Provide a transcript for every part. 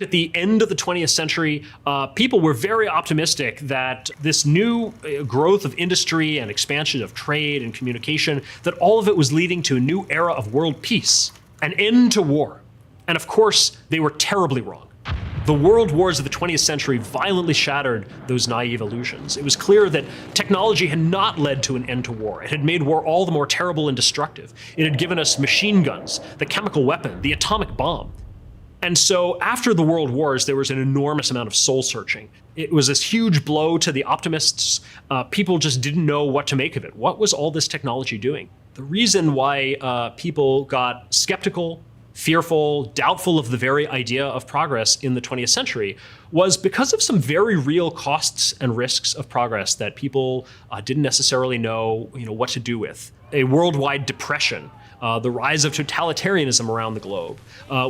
At the end of the 20th century, people were very optimistic that this new growth of industry and expansion of trade and communication, that all of it was leading to a new era of world peace, an end to war. And of course, they were terribly wrong. The world wars of the 20th century violently shattered those naive illusions. It was clear that technology had not led to an end to war. It had made war all the more terrible and destructive. It had given us machine guns, the chemical weapon, the atomic bomb. And so after the world wars, there was an enormous amount of soul searching. It was this huge blow to the optimists. People just didn't know what to make of it. What was all this technology doing? The reason why people got skeptical, fearful, doubtful of the very idea of progress in the 20th century was because of some very real costs and risks of progress that people didn't necessarily know, what to do with. A worldwide depression, the rise of totalitarianism around the globe.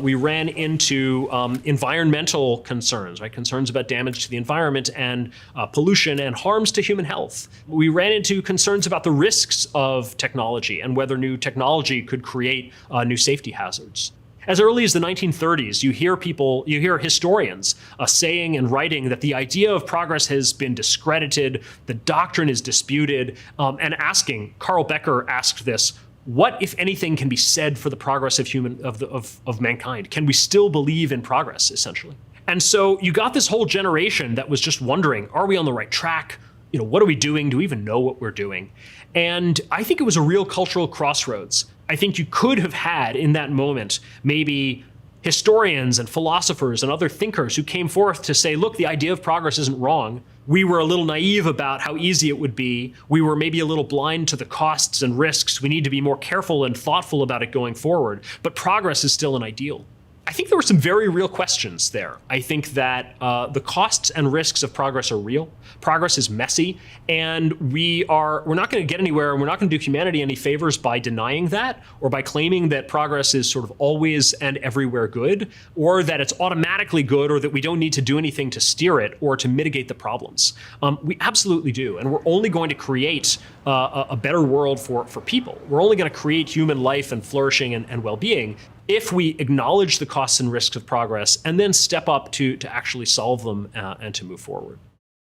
We ran into environmental concerns, right? Concerns about damage to the environment and pollution and harms to human health. We ran into concerns about the risks of technology and whether new technology could create new safety hazards. As early as the 1930s, you hear historians saying and writing that the idea of progress has been discredited, the doctrine is disputed, and asking, Carl Becker asked this, what, if anything, can be said for the progress of mankind? Can we still believe in progress, essentially? And so you got this whole generation that was just wondering, are we on the right track? What are we doing? Do we even know what we're doing? And I think it was a real cultural crossroads. I think you could have had in that moment maybe historians and philosophers and other thinkers who came forth to say, look, the idea of progress isn't wrong. We were a little naive about how easy it would be. We were maybe a little blind to the costs and risks. We need to be more careful and thoughtful about it going forward. But progress is still an ideal. I think there were some very real questions there. I think that the costs and risks of progress are real. Progress is messy, and we're not going to get anywhere, and we're not going to do humanity any favors by denying that, or by claiming that progress is sort of always and everywhere good, or that it's automatically good, or that we don't need to do anything to steer it or to mitigate the problems. We absolutely do, and we're only going to create a better world for people. We're only going to create human life and flourishing and well-being if we acknowledge the costs and risks of progress and then step up to actually solve them and to move forward.